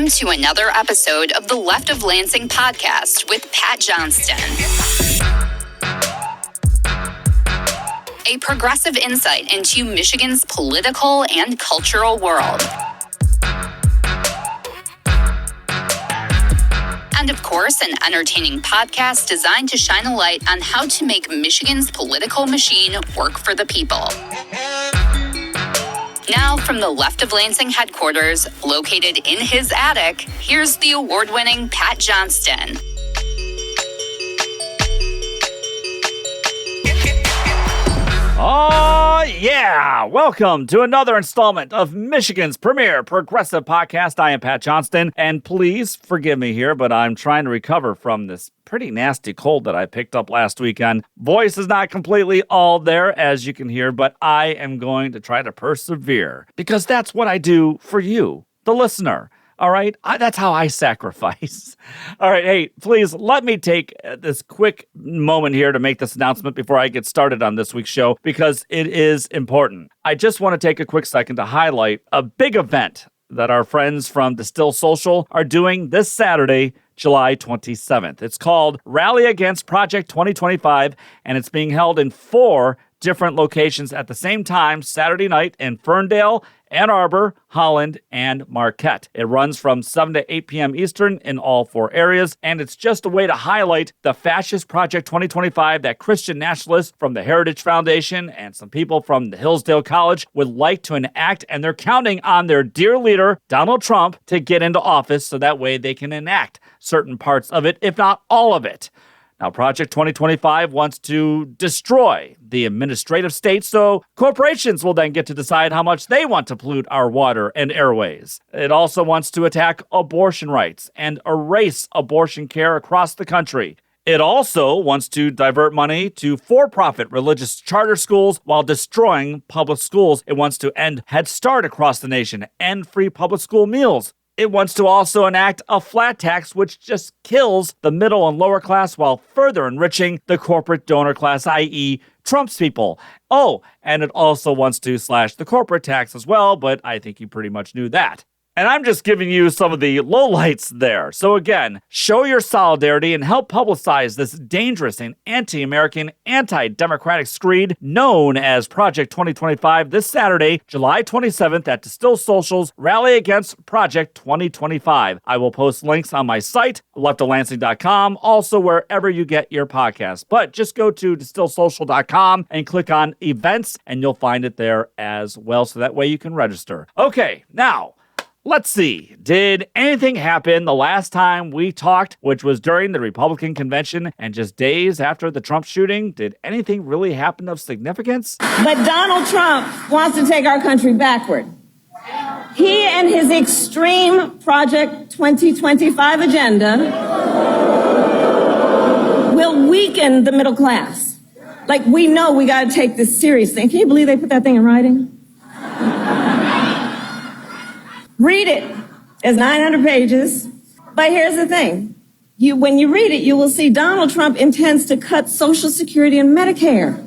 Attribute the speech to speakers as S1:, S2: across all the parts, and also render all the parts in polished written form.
S1: Welcome to another episode of the Left of Lansing podcast with Pat Johnston. A progressive insight into Michigan's political and cultural world. And of course, an entertaining podcast designed to shine a light on how to make Michigan's political machine work for the people. Now, from the Left of Lansing headquarters, located in his attic, here's the award-winning Pat Johnston.
S2: Oh, yeah! Welcome to another installment of Michigan's premier progressive podcast. I am Pat Johnston, and please forgive me here, but I'm trying to recover from this pretty nasty cold that I picked up last weekend. Voice is not completely all there, as you can hear, but I am going to try to persevere, because that's what I do for you, the listener. All right? That's how I sacrifice. All right. Hey, please let me take this quick moment here to make this announcement before I get started on this week's show, because it is important. I just want to take a quick second to highlight a big event that our friends from Distill Social are doing this Saturday, July 27th. It's called Rally Against Project 2025, and it's being held in 4 different locations at the same time Saturday night in Ferndale, Ann Arbor, Holland, and Marquette. It runs from 7 to 8 p.m. Eastern in all 4 areas, and it's just a way to highlight the Fascist Project 2025 that Christian nationalists from the Heritage Foundation and some people from the Hillsdale College would like to enact, and they're counting on their dear leader, Donald Trump, to get into office so that way they can enact certain parts of it, if not all of it. Now, Project 2025 wants to destroy the administrative state, so corporations will then get to decide how much they want to pollute our water and airways. It also wants to attack abortion rights and erase abortion care across the country. It also wants to divert money to for-profit religious charter schools while destroying public schools. It wants to end Head Start across the nation, end free public school meals. It wants to also enact a flat tax, which just kills the middle and lower class while further enriching the corporate donor class, i.e. Trump's people. Oh, and it also wants to slash the corporate tax as well, but I think you pretty much knew that. And I'm just giving you some of the lowlights there. So again, show your solidarity and help publicize this dangerous and anti-American, anti-democratic screed known as Project 2025 this Saturday, July 27th at Distill Social's Rally Against Project 2025. I will post links on my site, leftoflansing.com, also wherever you get your podcasts. But just go to distillsocial.com and click on events, and you'll find it there as well, so that way you can register. Okay, now, let's see. Did anything happen the last time we talked, which was during the Republican convention and just days after the Trump shooting? Did anything really happen of significance?
S3: But Donald Trump wants to take our country backward. He and his extreme Project 2025 agenda will weaken the middle class. Like, we know we got to take this seriously. And can you believe they put that thing in writing? Read it. It's 900 pages. But here's the thing. When you read it, you will see Donald Trump intends to cut Social Security and Medicare.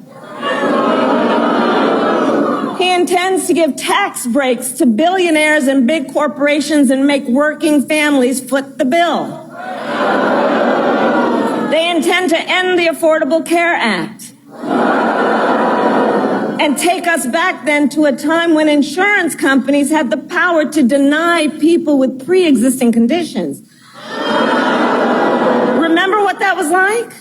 S3: He intends to give tax breaks to billionaires and big corporations and make working families foot the bill. They intend to end the Affordable Care Act and take us back then to a time when insurance companies had the power to deny people with pre-existing conditions. Remember what that was like?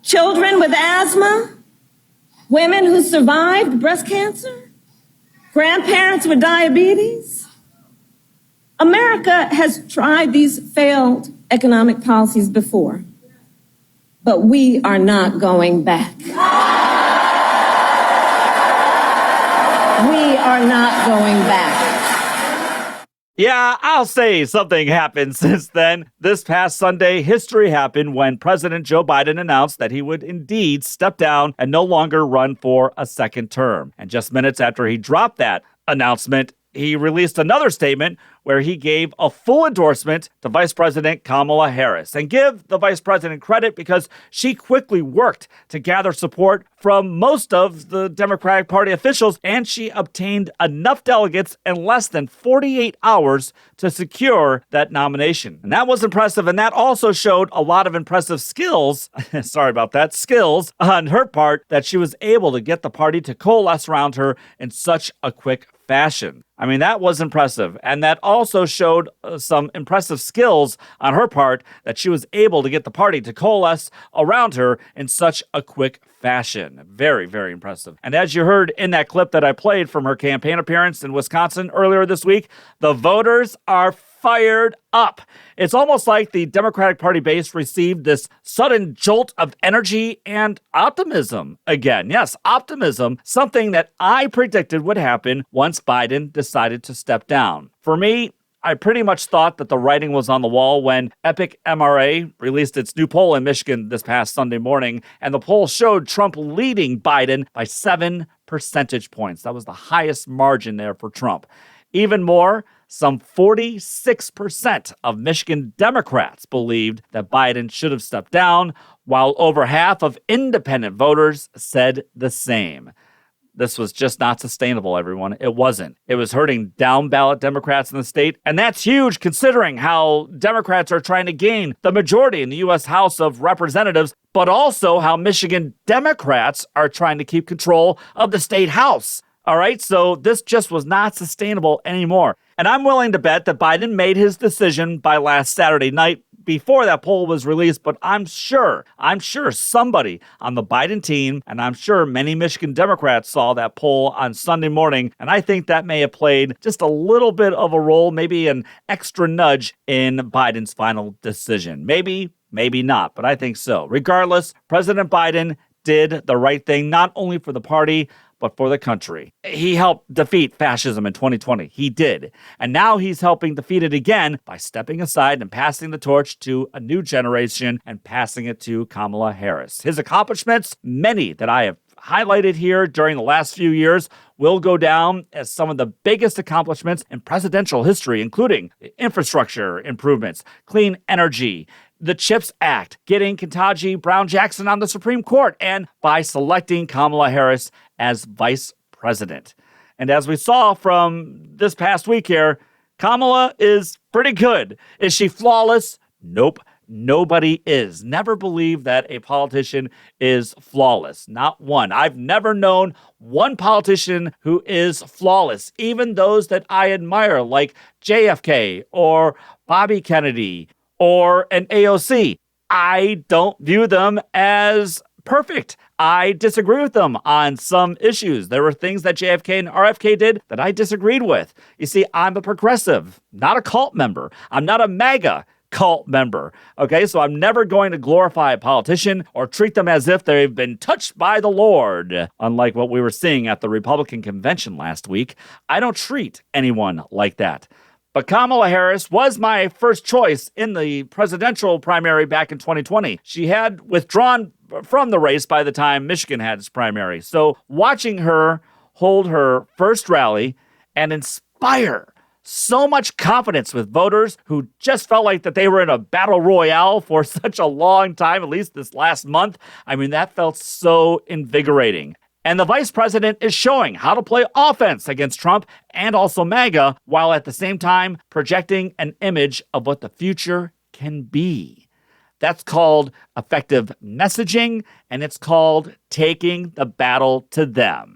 S3: Children with asthma, women who survived breast cancer, grandparents with diabetes. America has tried these failed economic policies before, but we are not going back. We are not going back.
S2: Yeah, I'll say something happened since then. This past Sunday, history happened when President Joe Biden announced that he would indeed step down and no longer run for a second term. And just minutes after he dropped that announcement, he released another statement where he gave a full endorsement to Vice President Kamala Harris. And give the vice president credit because she quickly worked to gather support from most of the Democratic Party officials, and she obtained enough delegates in less than 48 hours to secure that nomination. And that was impressive, and that also showed a lot of impressive skills, skills on her part, that she was able to get the party to coalesce around her in such a quick fashion. I mean, that was impressive. And that also showed some impressive skills on her part that she was able to get the party to coalesce around her in such a quick fashion. Very, very impressive. And as you heard in that clip that I played from her campaign appearance in Wisconsin earlier this week, the voters are fired up. It's almost like the Democratic Party base received this sudden jolt of energy and optimism again. Yes, optimism, something that I predicted would happen once Biden decided to step down. For me, I pretty much thought that the writing was on the wall when Epic MRA released its new poll in Michigan this past Sunday morning, and the poll showed Trump leading Biden by 7 percentage points. That was the highest margin there for Trump. Even more, some 46% of Michigan Democrats believed that Biden should have stepped down, while over half of independent voters said the same. This was just not sustainable, everyone. It wasn't. It was hurting down-ballot Democrats in the state, and that's huge considering how Democrats are trying to gain the majority in the U.S. House of Representatives, but also how Michigan Democrats are trying to keep control of the state House. All right, so this just was not sustainable anymore. And I'm willing to bet that Biden made his decision by last Saturday night before that poll was released, but I'm sure somebody on the Biden team, and I'm sure many Michigan Democrats saw that poll on Sunday morning, and I think that may have played just a little bit of a role, maybe an extra nudge in Biden's final decision. Maybe not, but I think so. Regardless, President Biden did the right thing, not only for the party, but for the country. He helped defeat fascism in 2020. He did. And now he's helping defeat it again by stepping aside and passing the torch to a new generation and passing it to Kamala Harris. His accomplishments, many that I have highlighted here during the last few years, will go down as some of the biggest accomplishments in presidential history, including infrastructure improvements, clean energy, the CHIPS Act, getting Ketanji Brown Jackson on the Supreme Court, and by selecting Kamala Harris as vice president. And as we saw from this past week here, Kamala is pretty good. Is she flawless? Nope. Nobody is. Never believe that a politician is flawless. Not one. I've never known one politician who is flawless. Even those that I admire, like JFK or Bobby Kennedy or an AOC. I don't view them as perfect. I disagree with them on some issues. There were things that JFK and RFK did that I disagreed with. You see, I'm a progressive, not a cult member. I'm not a MAGA cult member. Okay, so I'm never going to glorify a politician or treat them as if they've been touched by the Lord. Unlike what we were seeing at the Republican convention last week, I don't treat anyone like that. But Kamala Harris was my first choice in the presidential primary back in 2020. She had withdrawn from the race by the time Michigan had its primary. So watching her hold her first rally and inspire so much confidence with voters who just felt like that they were in a battle royale for such a long time, at least this last month, I mean, that felt so invigorating. And the vice president is showing how to play offense against Trump and also MAGA, while at the same time projecting an image of what the future can be. That's called effective messaging, and it's called taking the battle to them.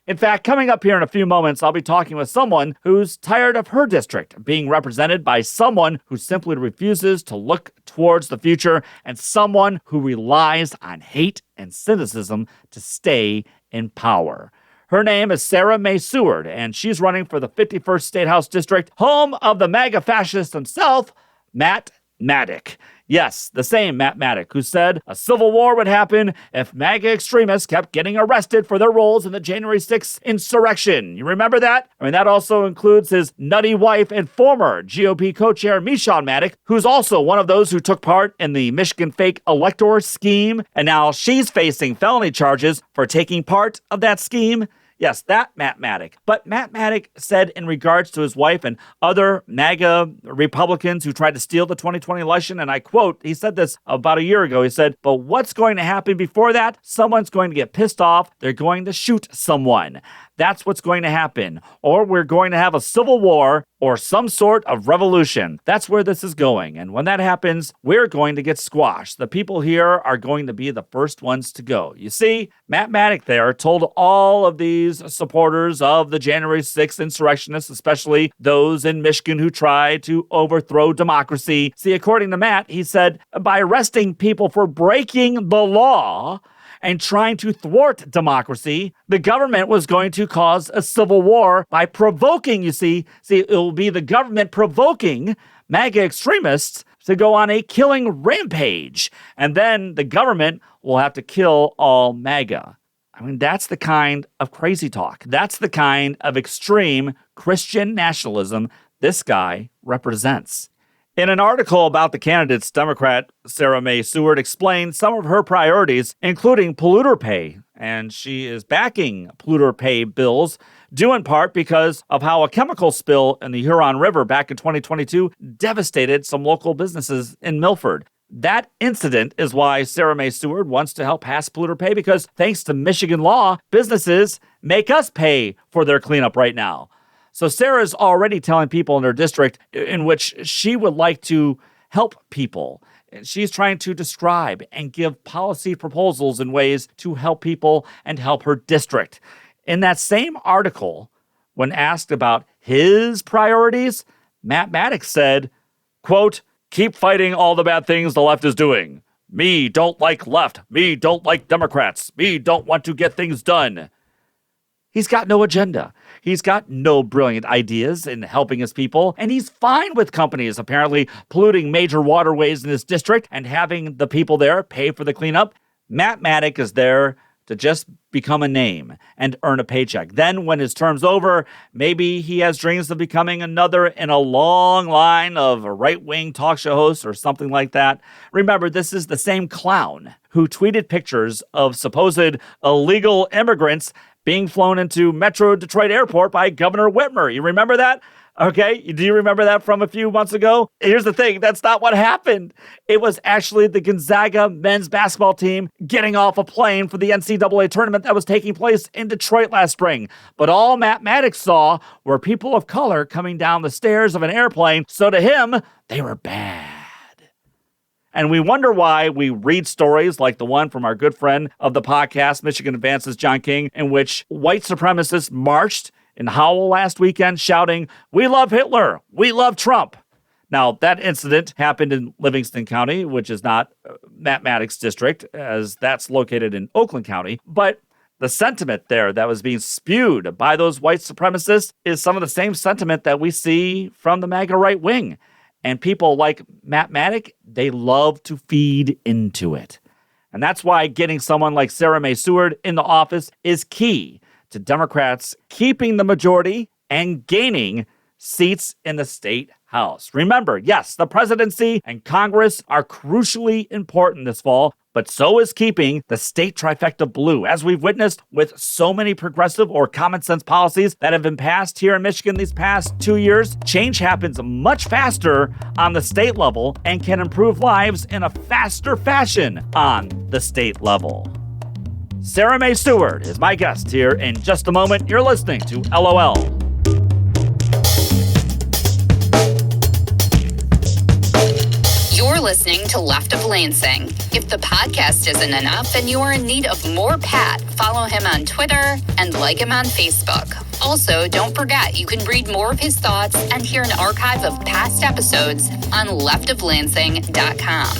S2: In fact, coming up here in a few moments, I'll be talking with someone who's tired of her district being represented by someone who simply refuses to look towards the future and someone who relies on hate and cynicism to stay in power. Her name is Sarah May-Seward, and she's running for the 51st State House District, home of the MAGA fascist himself, Matt Maddock. Yes, the same Matt Maddock, who said a civil war would happen if MAGA extremists kept getting arrested for their roles in the January 6th insurrection. You remember that? I mean, that also includes his nutty wife and former GOP co-chair, Michelle Maddock, who's also one of those who took part in the Michigan fake elector scheme, and now she's facing felony charges for taking part of that scheme. Yes, that Matt Maddock. But Matt Maddock said in regards to his wife and other MAGA Republicans who tried to steal the 2020 election, and I quote, he said this about a year ago, he said, but what's going to happen before that? Someone's going to get pissed off. They're going to shoot someone. That's what's going to happen. Or we're going to have a civil war or some sort of revolution. That's where this is going. And when that happens, we're going to get squashed. The people here are going to be the first ones to go. You see, Matt Maddock there told all of these supporters of the January 6th insurrectionists, especially those in Michigan who tried to overthrow democracy. See, according to Matt, he said, by arresting people for breaking the law and trying to thwart democracy, the government was going to cause a civil war by provoking, it will be the government provoking MAGA extremists to go on a killing rampage. And then the government will have to kill all MAGA. I mean, that's the kind of crazy talk. That's the kind of extreme Christian nationalism this guy represents. In an article about the candidates, Democrat Sarah May-Seward explained some of her priorities, including polluter pay. And she is backing polluter pay bills, due in part because of how a chemical spill in the Huron River back in 2022 devastated some local businesses in Milford. That incident is why Sarah May-Seward wants to help pass polluter pay, because thanks to Michigan law, businesses make us pay for their cleanup right now. So Sarah's already telling people in her district in which she would like to help people. She's trying to describe and give policy proposals in ways to help people and help her district. In that same article, when asked about his priorities, Matt Maddock said, quote, keep fighting all the bad things the left is doing. Me don't like left. Me don't like Democrats. Me don't want to get things done. He's got no agenda. He's got no brilliant ideas in helping his people, and he's fine with companies apparently polluting major waterways in his district and having the people there pay for the cleanup. Matt Maddock is there to just become a name and earn a paycheck. Then when his term's over, maybe he has dreams of becoming another in a long line of right-wing talk show hosts or something like that. Remember, this is the same clown who tweeted pictures of supposed illegal immigrants being flown into Metro Detroit Airport by Governor Whitmer. You remember that? Okay, do you remember that from a few months ago? Here's the thing, that's not what happened. It was actually the Gonzaga men's basketball team getting off a plane for the NCAA tournament that was taking place in Detroit last spring. But all Matt Maddock saw were people of color coming down the stairs of an airplane, so to him, they were bad. And we wonder why we read stories like the one from our good friend of the podcast, Michigan Advances, John King, in which white supremacists marched in Howell last weekend shouting, "We love Hitler, we love Trump." Now, that incident happened in Livingston County, which is not Matt Maddock's district, as that's located in Oakland County. But the sentiment there that was being spewed by those white supremacists is some of the same sentiment that we see from the MAGA right wing. And people like Matt Maddock, they love to feed into it. And that's why getting someone like Sarah May-Seward in the office is key to Democrats keeping the majority and gaining seats in the state house. Remember, yes, the presidency and Congress are crucially important this fall, but so is keeping the state trifecta blue, as we've witnessed with so many progressive or common sense policies that have been passed here in Michigan these past 2 years. Change happens much faster on the state level and can improve lives in a faster fashion on the state level. Sarah May-Seward is my guest here in just a moment. You're listening to LOL.
S1: You're listening to Left of Lansing. If the podcast isn't enough and you are in need of more Pat, follow him on Twitter and like him on Facebook. Also, don't forget you can read more of his thoughts and hear an archive of past episodes on leftoflansing.com.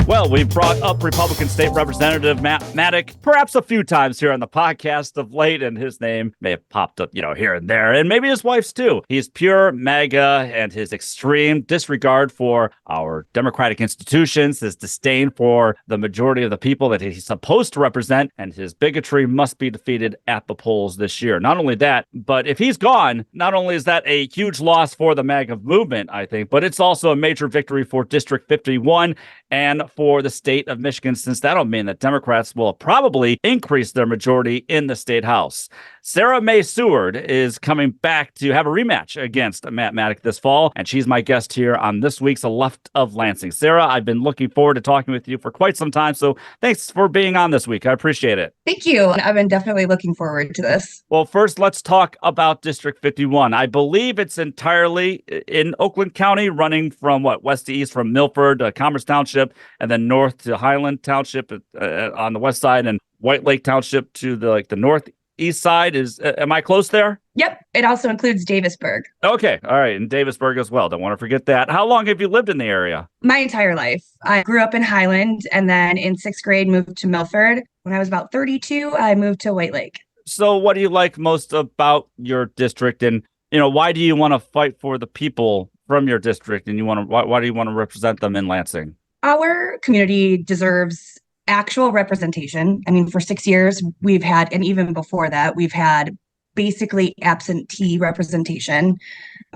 S2: Well, we've brought up Republican State Representative Matt Maddock perhaps a few times here on the podcast of late, and his name may have popped up, here and there, and maybe his wife's too. He's pure MAGA, and his extreme disregard for our democratic institutions, his disdain for the majority of the people that he's supposed to represent, and his bigotry must be defeated at the polls this year. Not only that, but if he's gone, not only is that a huge loss for the MAGA movement, I think, but it's also a major victory for District 51 and for the state of Michigan, since that'll mean that Democrats will probably increase their majority in the state house. Sarah May-Seward is coming back to have a rematch against Matt Maddock this fall, and she's my guest here on this week's Left of Lansing. Sarah, I've been looking forward to talking with you for quite some time, so thanks for being on this week. I appreciate it.
S4: Thank you. I've been definitely looking forward to this.
S2: Well, first, let's talk about District 51. I believe it's entirely in Oakland County, running from west to east, from Milford to Commerce Township, and then north to Highland Township on the west side, and White Lake Township to the northeast side. Am I close there?
S4: Yep. It also includes Davisburg.
S2: Okay. All right. And Davisburg as well. Don't want to forget that. How long have you lived in the area?
S4: My entire life. I grew up in Highland, and then in 6th grade moved to Milford. When I was about 32, I moved to White Lake.
S2: So what do you like most about your district? And, why do you want to fight for the people from your district? And why do you want to represent them in Lansing?
S4: Our community deserves actual representation. I mean, for 6 years, we've had, and even before that, we've had basically absentee representation.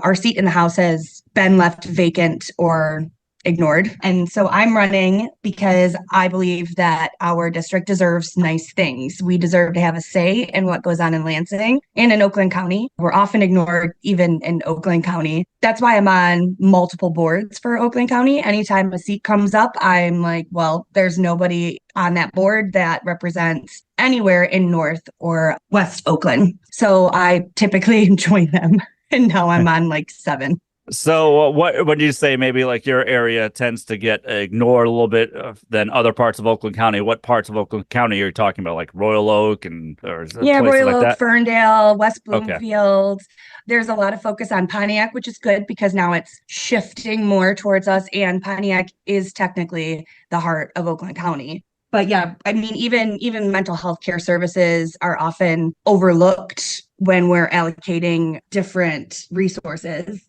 S4: Our seat in the House has been left vacant or ignored. And so I'm running because I believe that our district deserves nice things. We deserve to have a say in what goes on in Lansing and in Oakland County. We're often ignored even in Oakland County. That's why I'm on multiple boards for Oakland County. Anytime a seat comes up, I'm like, well, there's nobody on that board that represents anywhere in North or West Oakland. So I typically join them. And now I'm on 7.
S2: So when you say maybe your area tends to get ignored a little bit than other parts of Oakland County, what parts of Oakland County are you talking about? Like Royal Oak or
S4: Royal Oak,
S2: that?
S4: Ferndale, West Bloomfield.
S2: Okay.
S4: There's a lot of focus on Pontiac, which is good because now it's shifting more towards us, and Pontiac is technically the heart of Oakland County. But yeah, I mean, even mental health care services are often overlooked when we're allocating different resources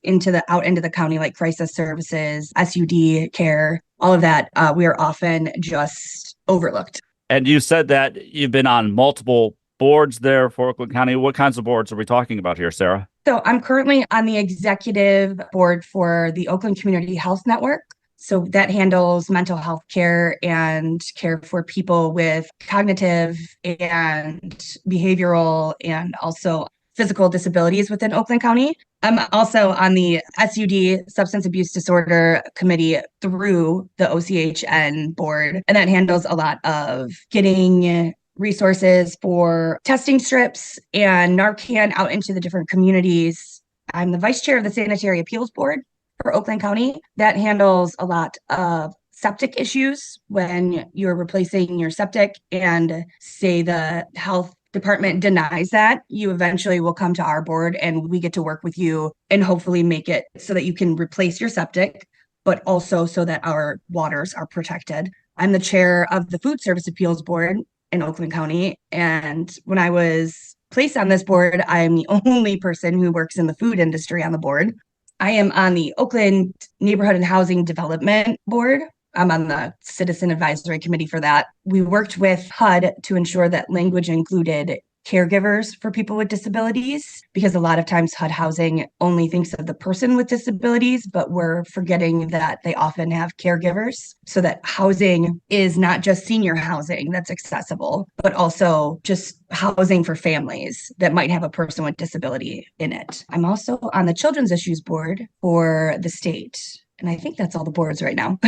S4: out into the county, like crisis services, SUD care, all of that. We are often just overlooked.
S2: And you said that you've been on multiple boards there for Oakland County. What kinds of boards are we talking about here, Sarah?
S4: So I'm currently on the executive board for the Oakland Community Health Network. So that handles mental health care and care for people with cognitive and behavioral and also physical disabilities within Oakland County. I'm also on the SUD, Substance Abuse Disorder Committee, through the OCHN board, and that handles a lot of getting resources for testing strips and Narcan out into the different communities. I'm the vice chair of the Sanitary Appeals Board for Oakland County. That handles a lot of septic issues when you're replacing your septic and say the health department denies that. You eventually will come to our board and we get to work with you and hopefully make it so that you can replace your septic, but also so that our waters are protected. I'm the chair of the Food Service Appeals Board in Oakland County. And when I was placed on this board, I'm the only person who works in the food industry on the board. I am on the Oakland Neighborhood and Housing Development Board. I'm on the Citizen Advisory Committee for that. We worked with HUD to ensure that language included caregivers for people with disabilities, because a lot of times HUD housing only thinks of the person with disabilities, but we're forgetting that they often have caregivers, so that housing is not just senior housing that's accessible, but also just housing for families that might have a person with disability in it. I'm also on the Children's Issues Board for the state. And I think that's all the boards right now.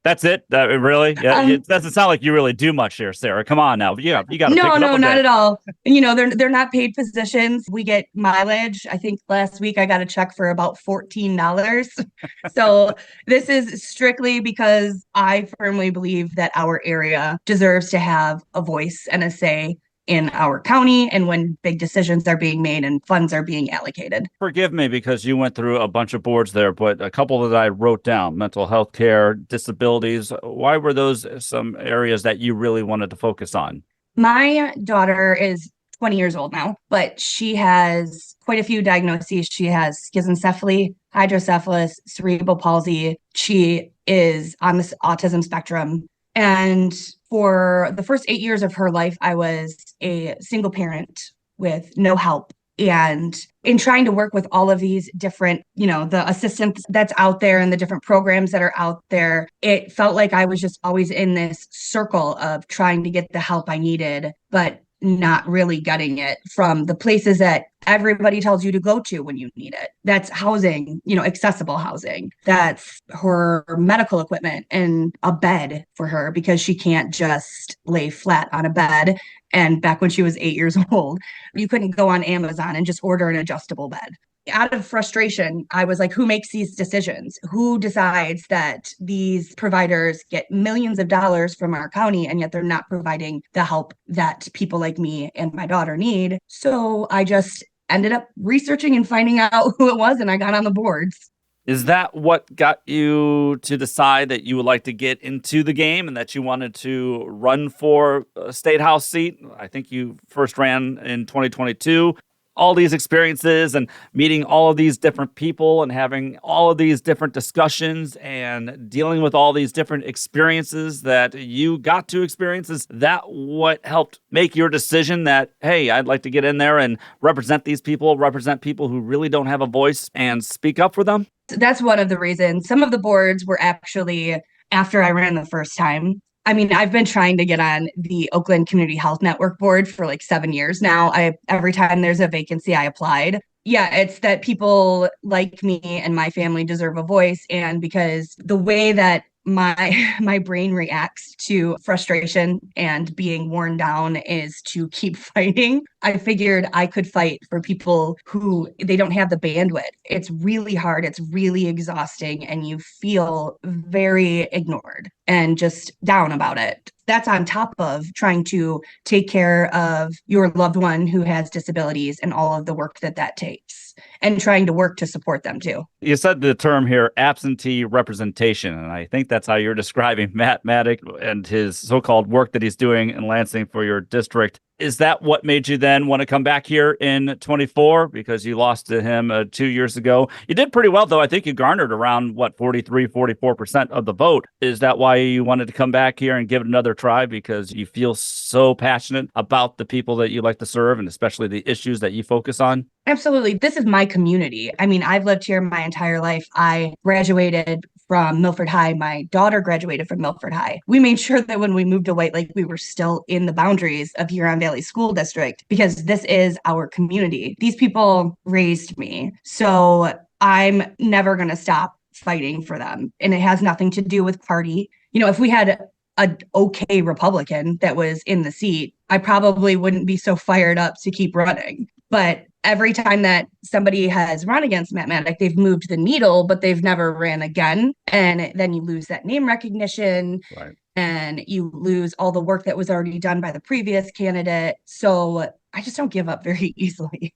S2: That's it? Really? Yeah. It doesn't sound like you really do much here, Sarah. Come on now. You got to pick it up
S4: No,
S2: a
S4: not
S2: bit.
S4: at all. They're not paid positions. We get mileage. I think last week I got a check for about $14. So this is strictly because I firmly believe that our area deserves to have a voice and a say in our county and when big decisions are being made and funds are being allocated.
S2: Forgive me because you went through a bunch of boards there, but a couple that I wrote down: mental health care, disabilities. Why were those some areas that you really wanted to focus on?
S4: My daughter is 20 years old now, but she has quite a few diagnoses. She has schizencephaly, hydrocephalus, cerebral palsy. She is on this autism spectrum. And for the first 8 years of her life, I was a single parent with no help. And in trying to work with all of these different, the assistance that's out there and the different programs that are out there, it felt like I was just always in this circle of trying to get the help I needed, but not really getting it from the places that everybody tells you to go to when you need it. That's housing, accessible housing. That's her medical equipment and a bed for her because she can't just lay flat on a bed. And back when she was 8 years old, you couldn't go on Amazon and just order an adjustable bed. Out of frustration, I was like, who makes these decisions? Who decides that these providers get millions of dollars from our county and yet they're not providing the help that people like me and my daughter need? So I just ended up researching and finding out who it was, and I got on the boards.
S2: Is that what got you to decide that you would like to get into the game and that you wanted to run for a state house seat? I think you first ran in 2022. All these experiences and meeting all of these different people and having all of these different discussions and dealing with all these different experiences that you got to experience, is that what helped make your decision that, hey, I'd like to get in there and represent these people, represent people who really don't have a voice and speak up for them?
S4: That's one of the reasons. Some of the boards were actually after I ran the first time. I mean, I've been trying to get on the Oakland Community Health Network board for like 7 years now. Every time there's a vacancy, I applied. Yeah, it's that people like me and my family deserve a voice. And because the way that my brain reacts to frustration and being worn down is to keep fighting, I figured I could fight for people who they don't have the bandwidth. It's really hard. It's really exhausting. And you feel very ignored and just down about it. That's on top of trying to take care of your loved one who has disabilities and all of the work that takes, and trying to work to support them too.
S2: You said the term here, absentee representation, and I think that's how you're describing Matt Maddock and his so-called work that he's doing in Lansing for your district. Is that what made you then want to come back here in 24? Because you lost to him 2 years ago. You did pretty well, though. I think you garnered around, 44% of the vote. Is that why you wanted to come back here and give it another try? Because you feel so passionate about the people that you like to serve and especially the issues that you focus on?
S4: Absolutely. This is my community. I mean, I've lived here my entire life. I graduated from Milford High. My daughter graduated from Milford High. We made sure that when we moved to White Lake, we were still in the boundaries of Huron Valley School District because this is our community. These people raised me. So I'm never going to stop fighting for them. And it has nothing to do with party. If we had an okay Republican that was in the seat, I probably wouldn't be so fired up to keep running. But every time that somebody has run against Matt Maddock, they've moved the needle, but they've never ran again. And then you lose that name recognition.
S2: Right.
S4: And you lose all the work that was already done by the previous candidate. So I just don't give up very easily.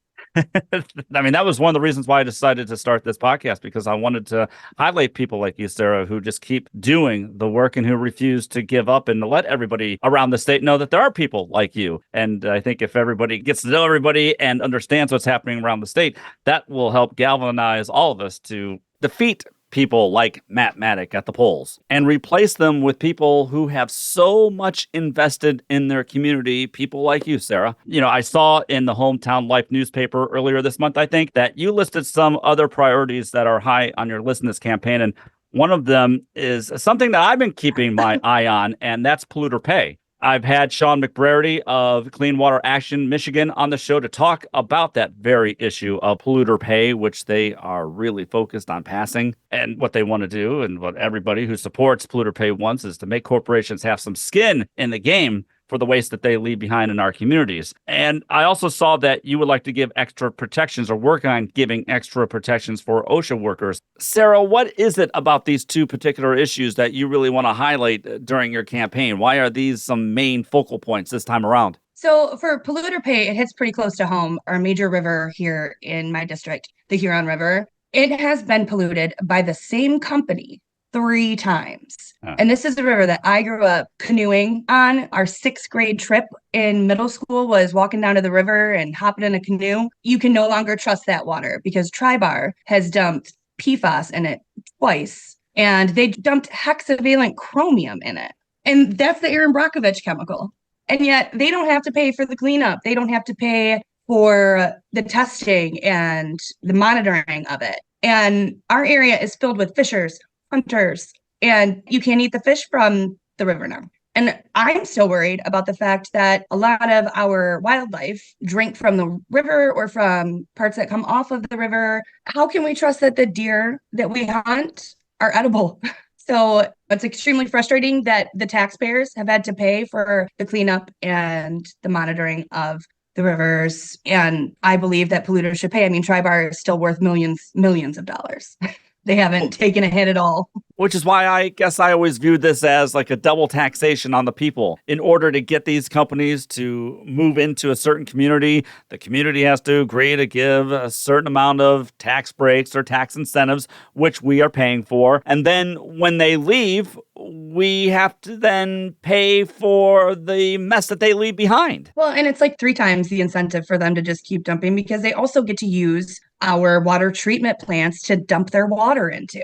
S2: I mean, that was one of the reasons why I decided to start this podcast, because I wanted to highlight people like you, Sarah, who just keep doing the work and who refuse to give up, and to let everybody around the state know that there are people like you. And I think if everybody gets to know everybody and understands what's happening around the state, that will help galvanize all of us to defeat people like Matt Maddock at the polls and replace them with people who have so much invested in their community, people like you, Sarah. I saw in the Hometown Life newspaper earlier this month, I think, that you listed some other priorities that are high on your list in this campaign. And one of them is something that I've been keeping my eye on, and that's polluter pay. I've had Sean McBrady of Clean Water Action Michigan on the show to talk about that very issue of polluter pay, which they are really focused on passing. And what they want to do, and what everybody who supports polluter pay wants, is to make corporations have some skin in the game for the waste that they leave behind in our communities. And I also saw that you would like to give extra protections, or work on giving extra protections for OSHA workers. Sarah, what is it about these two particular issues that you really want to highlight during your campaign? Why are these some main focal points this time around?
S4: So for polluter pay, it hits pretty close to home. Our major river here in my district, the Huron River, it has been polluted by the same company 3 times. And this is the river that I grew up canoeing on. Our 6th grade trip in middle school was walking down to the river and hopping in a canoe. You can no longer trust that water because Tri-Bar has dumped PFAS in it twice, and they dumped hexavalent chromium in it. And that's the Aaron Brockovich chemical. And yet they don't have to pay for the cleanup. They don't have to pay for the testing and the monitoring of it. And our area is filled with fishers, hunters, and you can't eat the fish from the river now. And I'm still worried about the fact that a lot of our wildlife drink from the river or from parts that come off of the river. How can we trust that the deer that we hunt are edible? So it's extremely frustrating that the taxpayers have had to pay for the cleanup and the monitoring of the rivers. And I believe that polluters should pay. I mean, Tri-Bar is still worth millions of dollars. They haven't taken a hit at all.
S2: Which is why I guess I always viewed this as like a double taxation on the people. In order to get these companies to move into a certain community, the community has to agree to give a certain amount of tax breaks or tax incentives, which we are paying for. And then when they leave, we have to then pay for the mess that they leave behind.
S4: Well, and it's like 3 times the incentive for them to just keep dumping because they also get to use our water treatment plants to dump their water into.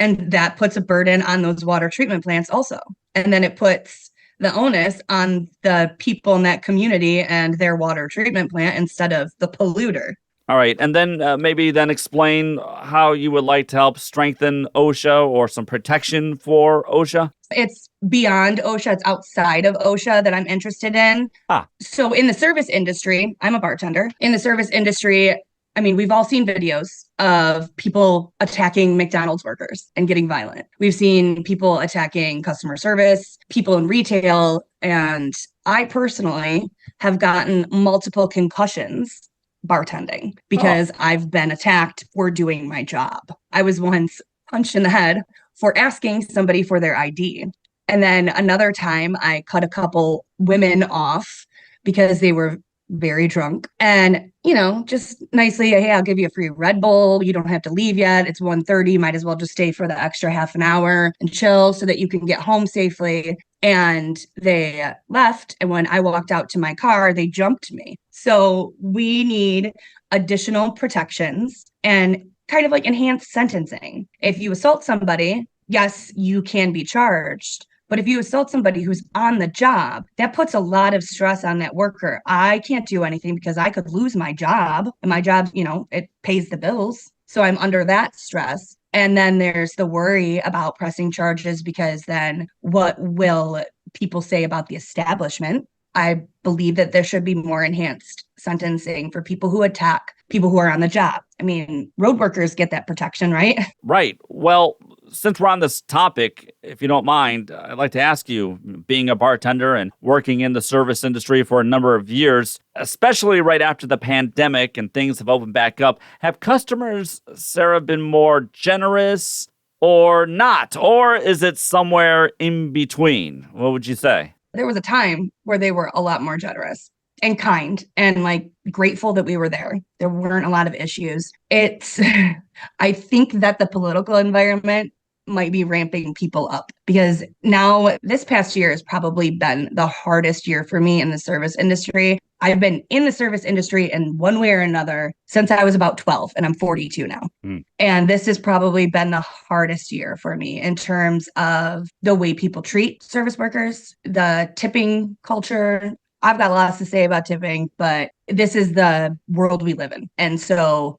S4: And that puts a burden on those water treatment plants also. And then it puts the onus on the people in that community and their water treatment plant instead of the polluter.
S2: All right. And then maybe then explain how you would like to help strengthen OSHA or some protection for OSHA.
S4: It's beyond OSHA. It's outside of OSHA that I'm interested in. So in the service industry, I'm a bartender. In the service industry, I mean, we've all seen videos of people attacking McDonald's workers and getting violent. We've seen people attacking customer service, people in retail, and I personally have gotten multiple concussions bartending because I've been attacked for doing my job. I was once punched in the head for asking somebody for their ID. And then another time I cut a couple women off because they were very drunk and, you know, just nicely, hey, I'll give you a free Red Bull. You don't have to leave yet. It's 1:30. You might as well just stay for the extra half an hour and chill so that you can get home safely. And they left. And when I walked out to my car, they jumped me. So we need additional protections and kind of like enhanced sentencing. If you assault somebody, yes, you can be charged. But if you assault somebody who's on the job, that puts a lot of stress on that worker. I can't do anything because I could lose my job. And my job, you know, it pays the bills. So I'm under that stress. And then there's the worry about pressing charges because then what will people say about the establishment? I believe that there should be more enhanced sentencing for people who attack people who are on the job. I mean, road workers get that protection, right?
S2: Right. Well, since we're on this topic, if you don't mind, I'd like to ask you, being a bartender and working in the service industry for a number of years, especially right after the pandemic and things have opened back up, have customers, Sarah, been more generous or not? Or is it somewhere in between? What would you say?
S4: There was a time where they were a lot more generous and kind and like grateful that we were there. There weren't a lot of issues. I think that the political environment might be ramping people up because now this past year has probably been the hardest year for me in the service industry. I've been in the service industry in one way or another since I was about 12 and I'm 42 now. And this has probably been the hardest year for me in terms of the way people treat service workers, the tipping culture. I've got lots to say about tipping, but this is the world we live in. And so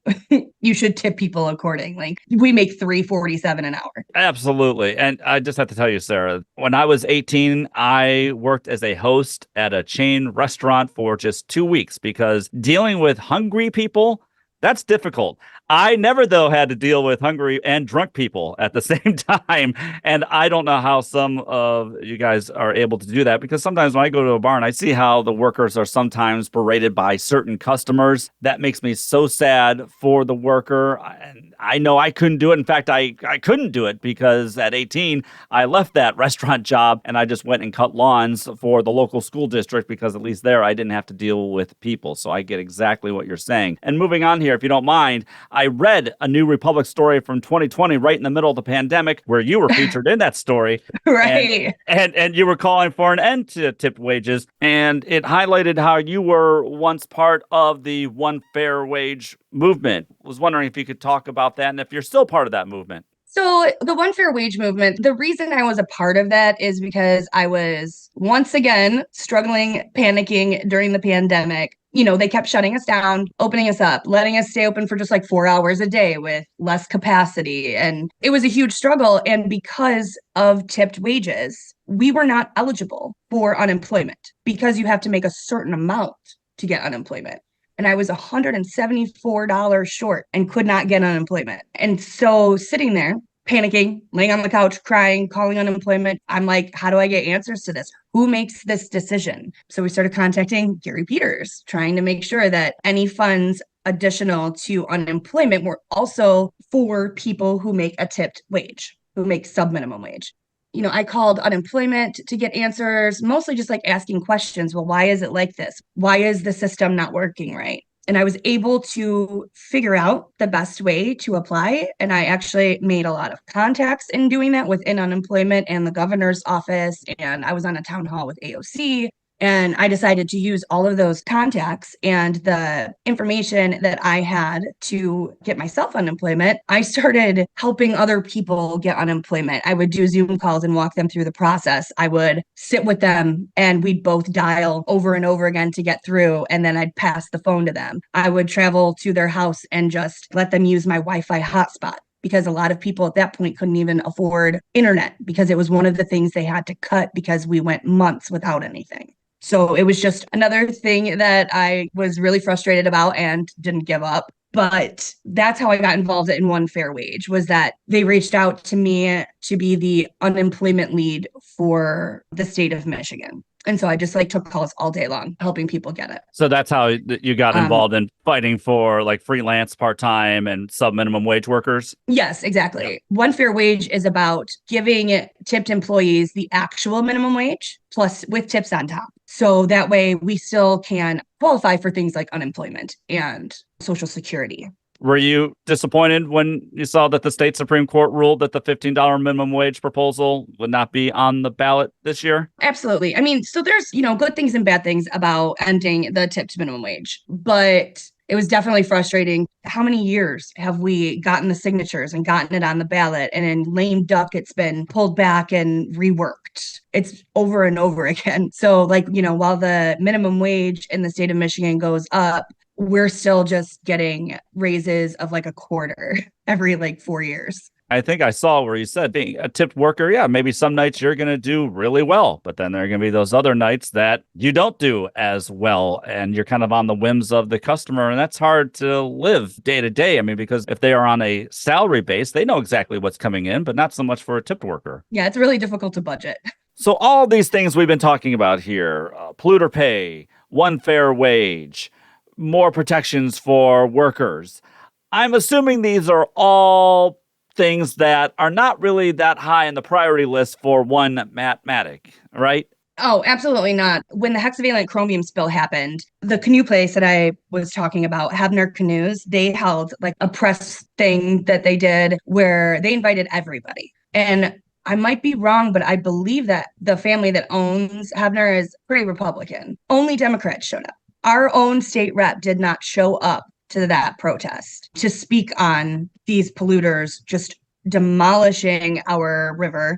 S4: you should tip people accordingly. We make $3.47 an hour.
S2: Absolutely. And I just have to tell you, Sarah, when I was 18, I worked as a host at a chain restaurant for just 2 weeks because dealing with hungry people, that's difficult. I never, though, had to deal with hungry and drunk people at the same time. And I don't know how some of you guys are able to do that because sometimes when I go to a bar and I see how the workers are sometimes berated by certain customers, that makes me so sad for the worker. And I know I couldn't do it. In fact, I couldn't do it because at 18, I left that restaurant job and I just went and cut lawns for the local school district because at least there I didn't have to deal with people. So I get exactly what you're saying. And moving on here, if you don't mind, I read a New Republic story from 2020 right in the middle of the pandemic where you were featured in that story.
S4: Right.
S2: And you were calling for an end to tipped wages. And it highlighted how you were once part of the one fair wage movement. Was wondering if you could talk about that and if you're still part of that movement.
S4: So the one fair wage movement, the reason I was a part of that is because I was once again struggling, panicking during the pandemic. You know, they kept shutting us down, opening us up, letting us stay open for just like 4 hours a day with less capacity. And it was a huge struggle. And because of tipped wages, we were not eligible for unemployment because you have to make a certain amount to get unemployment. And I was $174 short and could not get unemployment. And so sitting there, panicking, laying on the couch, crying, calling unemployment, I'm like, how do I get answers to this? Who makes this decision? So we started contacting Gary Peters, trying to make sure that any funds additional to unemployment were also for people who make a tipped wage, who make sub-minimum wage. You know, I called unemployment to get answers, mostly just like asking questions. Well, why is it like this? Why is the system not working right? And I was able to figure out the best way to apply. And I actually made a lot of contacts in doing that within unemployment and the governor's office. And I was on a town hall with AOC. And I decided to use all of those contacts and the information that I had to get myself unemployment. I started helping other people get unemployment. I would do Zoom calls and walk them through the process. I would sit with them and we'd both dial over and over again to get through. And then I'd pass the phone to them. I would travel to their house and just let them use my Wi-Fi hotspot, because a lot of people at that point couldn't even afford internet because it was one of the things they had to cut because we went months without anything. So it was just another thing that I was really frustrated about and didn't give up. But that's how I got involved in One Fair Wage, was that they reached out to me to be the unemployment lead for the state of Michigan. And so I just like took calls all day long, helping people get it.
S2: So that's how you got involved in fighting for like freelance, part-time and sub-minimum wage workers?
S4: Yes, exactly. Yep. One Fair Wage is about giving tipped employees the actual minimum wage plus with tips on top. So that way we still can qualify for things like unemployment and Social Security.
S2: Were you disappointed when you saw that the state Supreme Court ruled that the $15 minimum wage proposal would not be on the ballot this year?
S4: Absolutely. I mean, so there's, good things and bad things about ending the tipped minimum wage, but it was definitely frustrating. How many years have we gotten the signatures and gotten it on the ballot, and in lame duck, it's been pulled back and reworked? It's over and over again. So while the minimum wage in the state of Michigan goes up, we're still just getting raises of like a quarter every 4 years.
S2: I think I saw where you said being a tipped worker, yeah, maybe some nights you're going to do really well, but then there are going to be those other nights that you don't do as well, and you're kind of on the whims of the customer, and that's hard to live day to day. I mean, because if they are on a salary base, they know exactly what's coming in, but not so much for a tipped worker.
S4: Yeah, it's really difficult to budget.
S2: So all these things we've been talking about here, polluter pay, one fair wage, more protections for workers. I'm assuming these are all things that are not really that high in the priority list for one Matt Maddock, right?
S4: Oh, absolutely not. When the hexavalent chromium spill happened, the canoe place that I was talking about, Havner Canoes, they held a press thing that they did where they invited everybody. And I might be wrong, but I believe that the family that owns Havner is pretty Republican. Only Democrats showed up. Our own state rep did not show up to that protest to speak on these polluters just demolishing our river,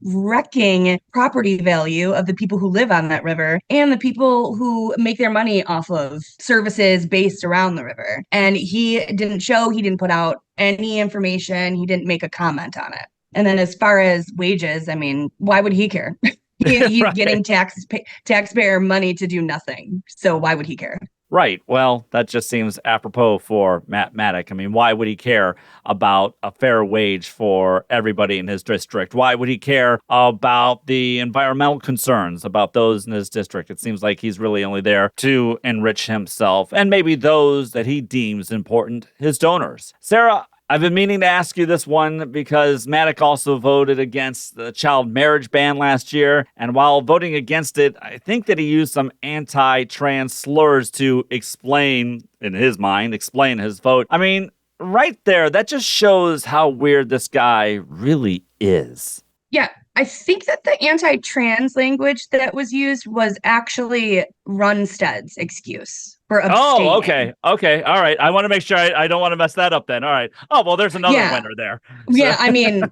S4: wrecking property value of the people who live on that river and the people who make their money off of services based around the river. And he didn't put out any information. He didn't make a comment on it. And then as far as wages, I mean, why would he care? He's right. Getting taxpayer money to do nothing. So why would he care?
S2: Right. Well, that just seems apropos for Matt Maddock. I mean, why would he care about a fair wage for everybody in his district? Why would he care about the environmental concerns about those in his district? It seems like he's really only there to enrich himself and maybe those that he deems important, his donors. Sarah, I've been meaning to ask you this one because Maddock also voted against the child marriage ban last year. And while voting against it, I think that he used some anti-trans slurs to explain, in his mind, explain his vote. I mean, right there, that just shows how weird this guy really is.
S4: Yeah, I think that the anti-trans language that was used was actually Runstead's excuse for abstaining.
S2: Oh, okay. Okay. All right. I want to make sure I don't want to mess that up then. All right. Oh, well, there's another winner there.
S4: Yeah, I mean,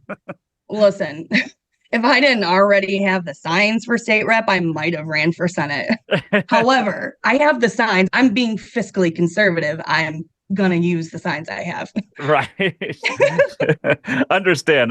S4: listen, if I didn't already have the signs for state rep, I might have ran for Senate. However, I have the signs. I'm being fiscally conservative. I'm going to use the signs I have.
S2: Right. Understand.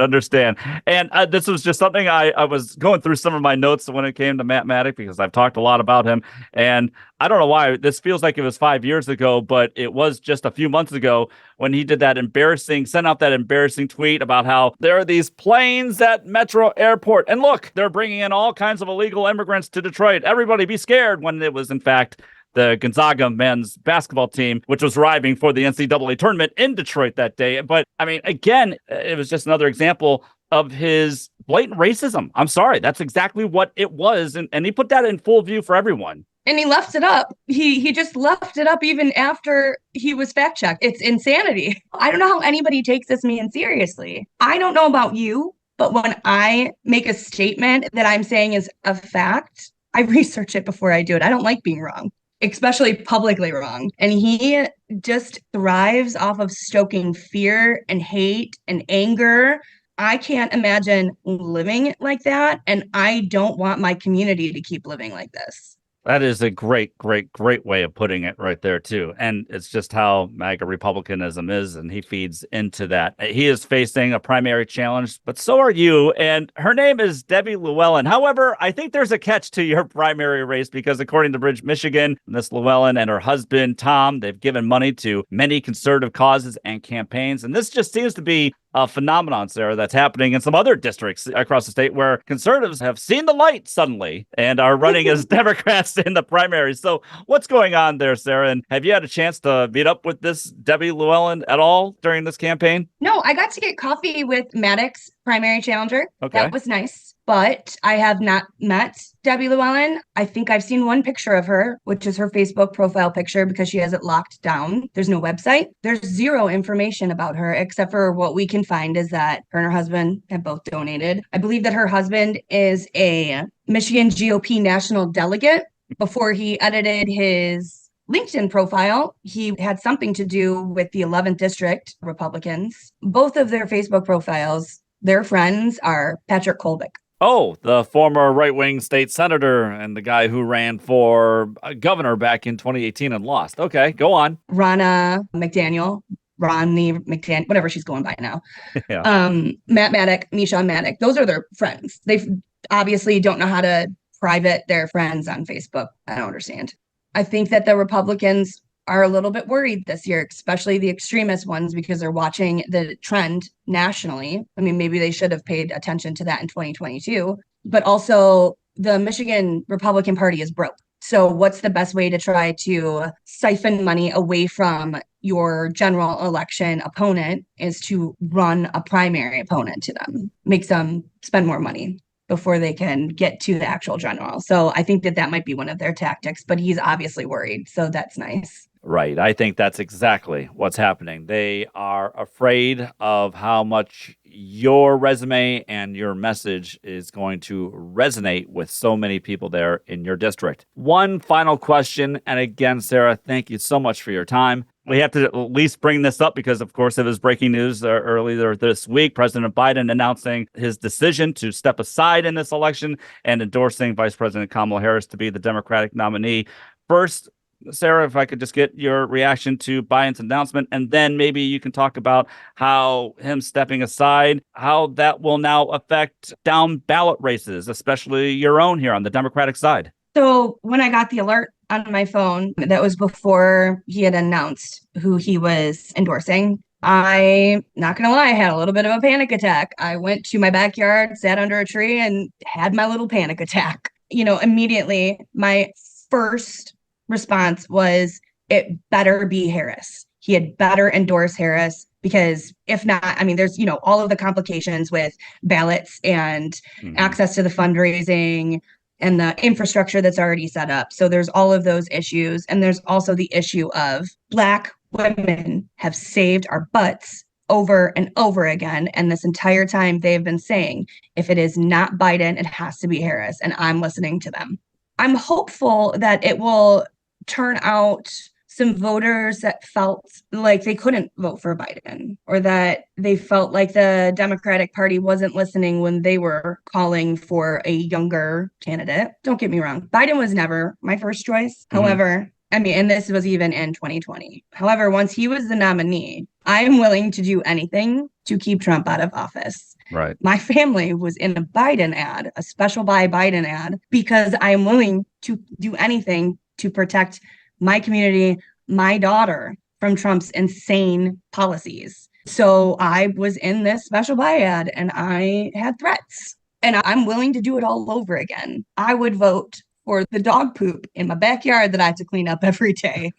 S2: And this was just something I was going through some of my notes when it came to Matt Maddock, because I've talked a lot about him. And I don't know why this feels like it was 5 years ago, but it was just a few months ago when he did sent out that embarrassing tweet about how there are these planes at Metro Airport. And look, they're bringing in all kinds of illegal immigrants to Detroit. Everybody be scared, when it was, in fact, the Gonzaga men's basketball team, which was arriving for the NCAA tournament in Detroit that day. But I mean, again, it was just another example of his blatant racism. I'm sorry. That's exactly what it was. And he put that in full view for everyone.
S4: And he left it up. He just left it up even after he was fact checked. It's insanity. I don't know how anybody takes this man seriously. I don't know about you, but when I make a statement that I'm saying is a fact, I research it before I do it. I don't like being wrong, especially publicly wrong. And he just thrives off of stoking fear and hate and anger. I can't imagine living like that. And I don't want my community to keep living like this.
S2: That is a great way of putting it right there, too. And it's just how MAGA Republicanism is, and he feeds into that. He is facing a primary challenge, but so are you. And her name is Debbie Llewellyn. However, I think there's a catch to your primary race, because according to Bridge, Michigan, Miss Llewellyn and her husband, Tom, they've given money to many conservative causes and campaigns. And this just seems to be a phenomenon, Sarah, that's happening in some other districts across the state where conservatives have seen the light suddenly and are running as Democrats in the primaries. So what's going on there, Sarah? And have you had a chance to meet up with this Debbie Llewellyn at all during this campaign?
S4: No, I got to get coffee with Maddock's primary challenger.
S2: Okay.
S4: That was nice. But I have not met Debbie Llewellyn. I think I've seen one picture of her, which is her Facebook profile picture, because she has it locked down. There's no website. There's zero information about her, except for what we can find is that her and her husband have both donated. I believe that her husband is a Michigan GOP national delegate. Before he edited his LinkedIn profile, he had something to do with the 11th District Republicans. Both of their Facebook profiles, their friends are Patrick Kolbick.
S2: Oh, the former right-wing state senator and the guy who ran for governor back in 2018 and lost. Okay, go on.
S4: Ronnie McDaniel, whatever she's going by now.
S2: Yeah.
S4: Matt Maddock, Michon Maddock. Those are their friends. They obviously don't know how to private their friends on Facebook. I don't understand. I think that the Republicans are a little bit worried this year, especially the extremist ones, because they're watching the trend nationally. I mean, maybe they should have paid attention to that in 2022, but also the Michigan Republican Party is broke. So what's the best way to try to siphon money away from your general election opponent is to run a primary opponent to them, makes them spend more money before they can get to the actual general. So I think that might be one of their tactics, but he's obviously worried. So that's nice.
S2: Right. I think that's exactly what's happening. They are afraid of how much your resume and your message is going to resonate with so many people there in your district. One final question. And again, Sarah, thank you so much for your time. We have to at least bring this up because, of course, it was breaking news earlier this week. President Biden announcing his decision to step aside in this election and endorsing Vice President Kamala Harris to be the Democratic nominee. First, Sarah, if I could just get your reaction to Biden's announcement, and then maybe you can talk about how him stepping aside, how that will now affect down ballot races, especially your own here on the Democratic side.
S4: So when I got the alert on my phone, that was before he had announced who he was endorsing. I'm not going to lie, I had a little bit of a panic attack. I went to my backyard, sat under a tree, and had my little panic attack. Immediately, my first response was, it better be Harris. He had better endorse Harris because if not, I mean, there's, all of the complications with ballots and access to the fundraising and the infrastructure that's already set up. So there's all of those issues. And there's also the issue of Black women have saved our butts over and over again. And this entire time they've been saying, if it is not Biden, it has to be Harris. And I'm listening to them. I'm hopeful that it will turn out some voters that felt like they couldn't vote for Biden, or that they felt like the Democratic Party wasn't listening when they were calling for a younger candidate. Don't get me wrong. Biden was never my first choice. However, I mean, and this was even in 2020. However, once he was the nominee, I am willing to do anything to keep Trump out of office.
S2: Right.
S4: My family was in a Biden ad, a special buy Biden ad, because I am willing to do anything to protect my community, my daughter, from Trump's insane policies. So I was in this special buy ad and I had threats, and I'm willing to do it all over again. I would vote for the dog poop in my backyard that I have to clean up every day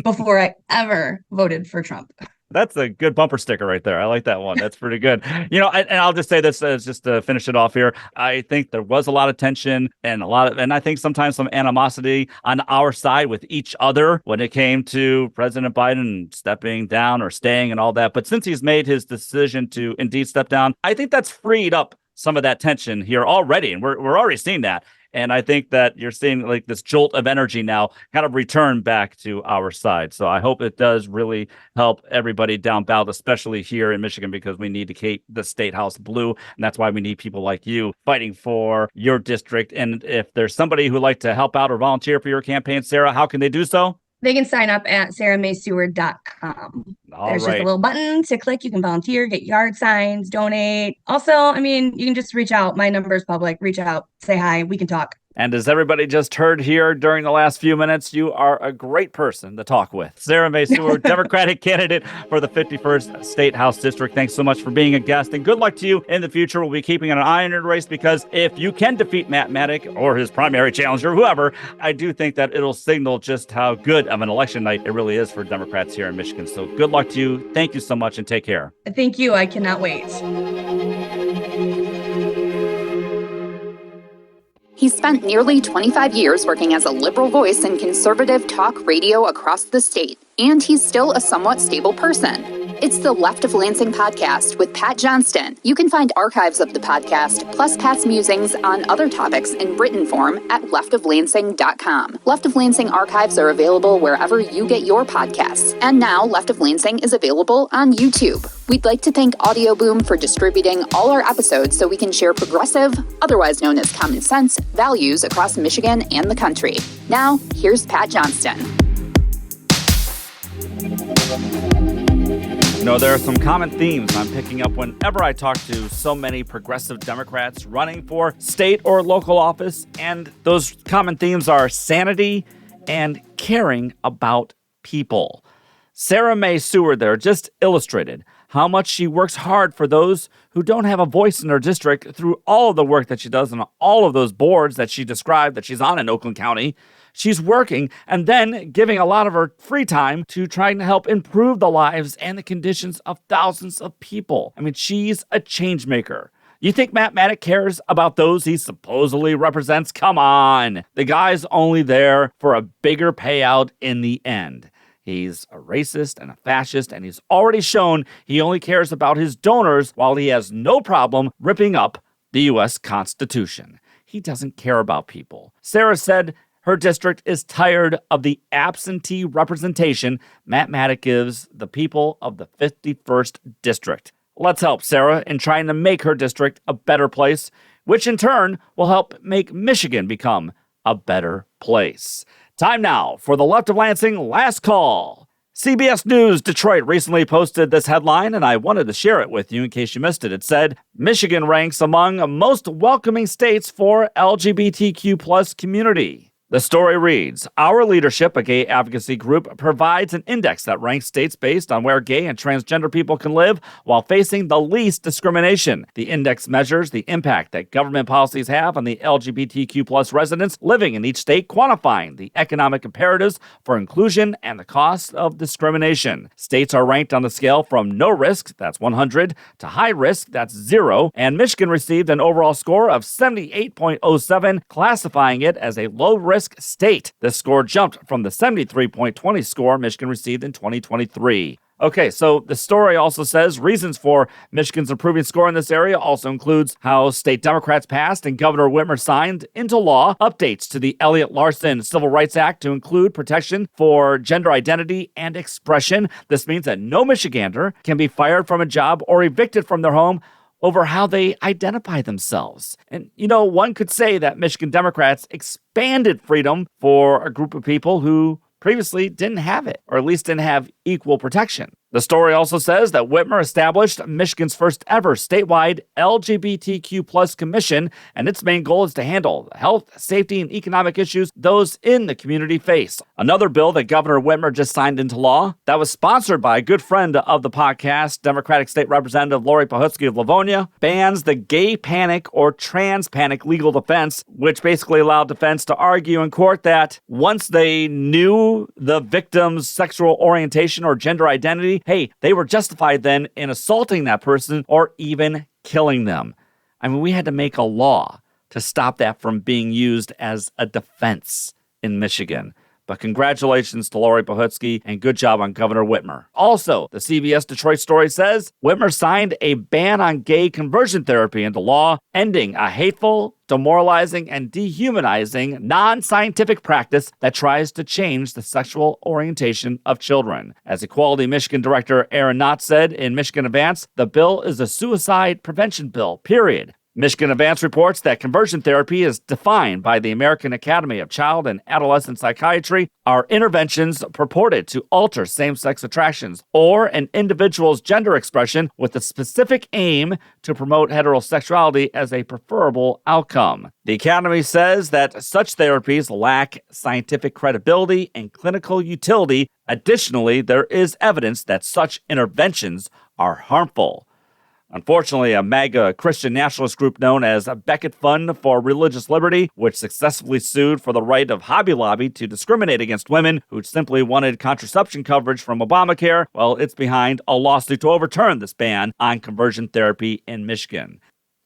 S4: before I ever voted for Trump.
S2: That's a good bumper sticker right there. I like that one. That's pretty good. And I'll just say this as just to finish it off here. I think there was a lot of tension and I think sometimes some animosity on our side with each other when it came to President Biden stepping down or staying and all that. But since he's made his decision to indeed step down, I think that's freed up some of that tension here already. And we're already seeing that. And I think that you're seeing like this jolt of energy now kind of return back to our side. So I hope it does really help everybody down ballot, especially here in Michigan, because we need to keep the state house blue. And that's why we need people like you fighting for your district. And if there's somebody who'd like to help out or volunteer for your campaign, Sarah, how can they do so?
S4: They can sign up at sarahmayseward.com. There's just a little button to click. You can volunteer, get yard signs, donate. Also, I mean, you can just reach out. My number is public. Reach out, say hi. We can talk.
S2: And as everybody just heard here during the last few minutes, you are a great person to talk with. Sarah May-Seward, Democratic candidate for the 51st State House District. Thanks so much for being a guest, and good luck to you in the future. We'll be keeping an eye on your race, because if you can defeat Matt Maddock or his primary challenger, whoever, I do think that it'll signal just how good of an election night it really is for Democrats here in Michigan. So good luck to you. Thank you so much, and take care.
S4: Thank you. I cannot wait.
S1: He spent nearly 25 years working as a liberal voice in conservative talk radio across the state, and he's still a somewhat stable person. It's the Left of Lansing podcast with Pat Johnston. You can find archives of the podcast, plus Pat's musings on other topics in written form at leftoflansing.com. Left of Lansing archives are available wherever you get your podcasts. And now Left of Lansing is available on YouTube. We'd like to thank Audio Boom for distributing all our episodes so we can share progressive, otherwise known as common sense, values across Michigan and the country. Now, here's Pat Johnston.
S2: There are some common themes I'm picking up whenever I talk to so many progressive Democrats running for state or local office. And those common themes are sanity and caring about people. Sarah May-Seward there just illustrated how much she works hard for those who don't have a voice in her district through all of the work that she does on all of those boards that she described that she's on in Oakland County. She's working and then giving a lot of her free time to trying to help improve the lives and the conditions of thousands of people. I mean, she's a change maker. You think Matt Maddock cares about those he supposedly represents? Come on. The guy's only there for a bigger payout in the end. He's a racist and a fascist, and he's already shown he only cares about his donors while he has no problem ripping up the U.S. Constitution. He doesn't care about people. Sarah said her district is tired of the absentee representation Matt Maddock gives the people of the 51st District. Let's help Sarah in trying to make her district a better place, which in turn will help make Michigan become a better place. Time now for the Left of Lansing Last Call. CBS News Detroit recently posted this headline, and I wanted to share it with you in case you missed it. It said, Michigan ranks among most welcoming states for LGBTQ plus community. The story reads, Our Leadership, a gay advocacy group, provides an index that ranks states based on where gay and transgender people can live while facing the least discrimination. The index measures the impact that government policies have on the LGBTQ plus residents living in each state, quantifying the economic imperatives for inclusion and the cost of discrimination. States are ranked on the scale from no risk, that's 100, to high risk, that's 0, and Michigan received an overall score of 78.07, classifying it as a low-risk state. This score jumped from the 73.20 score Michigan received in 2023. Okay, so the story also says reasons for Michigan's improving score in this area also includes how state Democrats passed and Governor Whitmer signed into law updates to the Elliott Larson Civil Rights Act to include protection for gender identity and expression. This means that no Michigander can be fired from a job or evicted from their home over how they identify themselves. And, one could say that Michigan Democrats expanded freedom for a group of people who previously didn't have it, or at least didn't have equal protection. The story also says that Whitmer established Michigan's first ever statewide LGBTQ plus commission, and its main goal is to handle the health, safety, and economic issues those in the community face. Another bill that Governor Whitmer just signed into law that was sponsored by a good friend of the podcast, Democratic State Representative Lori Pahutsky of Livonia, bans the gay panic or trans panic legal defense, which basically allowed defense to argue in court that once they knew the victim's sexual orientation or gender identity, hey, they were justified then in assaulting that person or even killing them. I mean, we had to make a law to stop that from being used as a defense in Michigan. But congratulations to Lori Pahutsky and good job on Governor Whitmer. Also, the CBS Detroit story says Whitmer signed a ban on gay conversion therapy into law, ending a hateful, demoralizing, and dehumanizing non-scientific practice that tries to change the sexual orientation of children. As Equality Michigan Director Aaron Knott said in Michigan Advance, the bill is a suicide prevention bill, period. Michigan Advance reports that conversion therapy is defined by the American Academy of Child and Adolescent Psychiatry are interventions purported to alter same-sex attractions or an individual's gender expression with the specific aim to promote heterosexuality as a preferable outcome. The Academy says that such therapies lack scientific credibility and clinical utility. Additionally, there is evidence that such interventions are harmful. Unfortunately, a MAGA Christian nationalist group known as Becket Fund for Religious Liberty, which successfully sued for the right of Hobby Lobby to discriminate against women who simply wanted contraception coverage from Obamacare, well, it's behind a lawsuit to overturn this ban on conversion therapy in Michigan.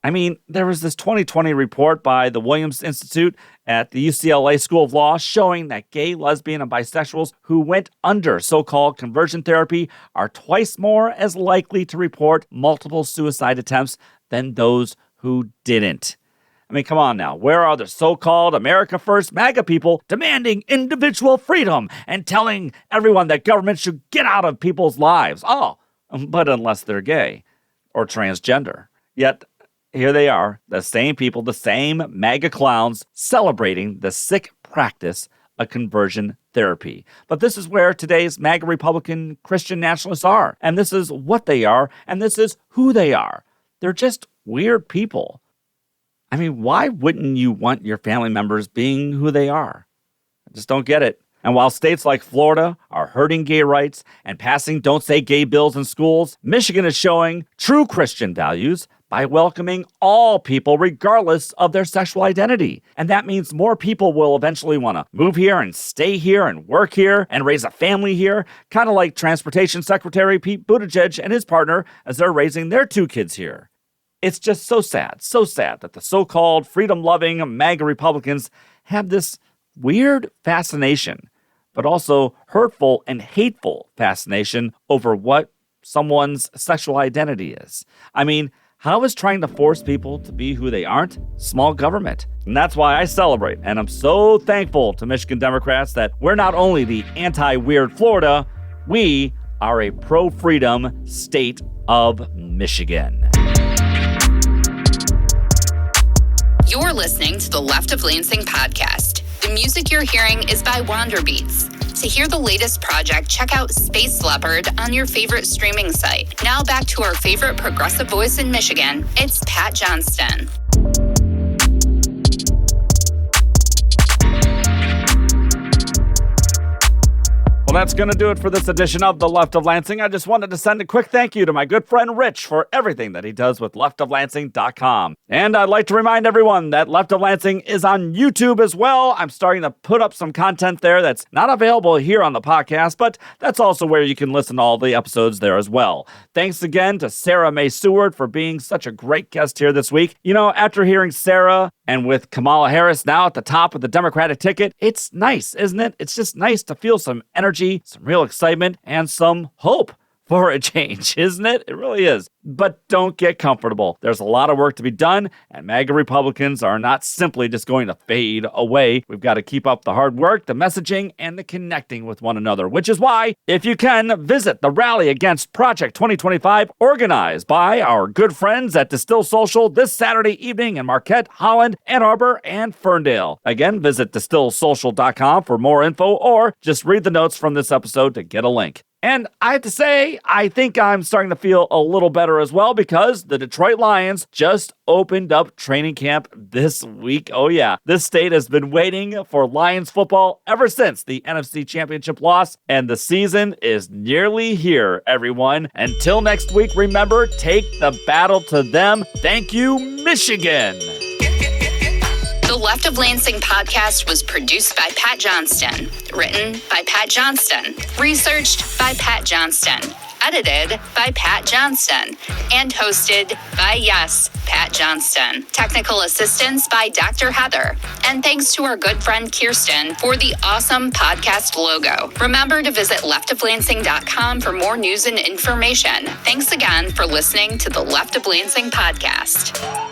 S2: I mean, there was this 2020 report by the Williams Institute at the UCLA School of Law showing that gay, lesbian, and bisexuals who went under so-called conversion therapy are twice more as likely to report multiple suicide attempts than those who didn't. I mean, come on now. Where are the so-called America First MAGA people demanding individual freedom and telling everyone that government should get out of people's lives? Oh, but unless they're gay or transgender. Yet, here they are, the same people, the same MAGA clowns celebrating the sick practice of conversion therapy. But this is where today's MAGA Republican Christian nationalists are. And this is what they are. And this is who they are. They're just weird people. I mean, why wouldn't you want your family members being who they are? I just don't get it. And while states like Florida are hurting gay rights and passing Don't Say Gay bills in schools, Michigan is showing true Christian values by welcoming all people regardless of their sexual identity. And that means more people will eventually want to move here and stay here and work here and raise a family here, kind of like Transportation Secretary Pete Buttigieg and his partner as they're raising their 2 kids here. It's just so sad that the so-called freedom-loving MAGA Republicans have this weird fascination, but also hurtful and hateful fascination over what someone's sexual identity is. I mean, how is trying to force people to be who they aren't small government? And that's why I celebrate, and I'm so thankful to Michigan Democrats that we're not only the anti-weird Florida, we are a pro-freedom state of Michigan.
S1: You're listening to the Left of Lansing podcast. The music you're hearing is by Wander Beats. To hear the latest project, check out Space Leopard on your favorite streaming site. Now back to our favorite progressive voice in Michigan. It's Pat Johnston.
S2: Well, that's going to do it for this edition of The Left of Lansing. I just wanted to send a quick thank you to my good friend Rich for everything that he does with leftoflansing.com. And I'd like to remind everyone that Left of Lansing is on YouTube as well. I'm starting to put up some content there that's not available here on the podcast, but that's also where you can listen to all the episodes there as well. Thanks again to Sarah May-Seward for being such a great guest here this week. You know, after hearing Sarah and with Kamala Harris now at the top of the Democratic ticket, it's nice, isn't it? It's just nice to feel some energy, some real excitement, and some hope for a change, isn't it? It really is. But don't get comfortable. There's a lot of work to be done, and MAGA Republicans are not simply just going to fade away. We've got to keep up the hard work, the messaging, and the connecting with one another, which is why, if you can, visit the Rally Against Project 2025, organized by our good friends at Distill Social this Saturday evening in Marquette, Holland, Ann Arbor, and Ferndale. Again, visit distillsocial.com for more info, or just read the notes from this episode to get a link. And I have to say, I think I'm starting to feel a little better as well, because the Detroit Lions just opened up training camp this week. Oh yeah, this state has been waiting for Lions football ever since the NFC Championship loss, and the season is nearly here, everyone. Until next week, remember, take the battle to them. Thank you, Michigan.
S1: The Left of Lansing podcast was produced by Pat Johnston, written by Pat Johnston, researched by Pat Johnston, edited by Pat Johnston, and hosted by, yes, Pat Johnston. Technical assistance by Dr. Heather. And thanks to our good friend Kirsten for the awesome podcast logo. Remember to visit leftoflansing.com for more news and information. Thanks again for listening to the Left of Lansing podcast.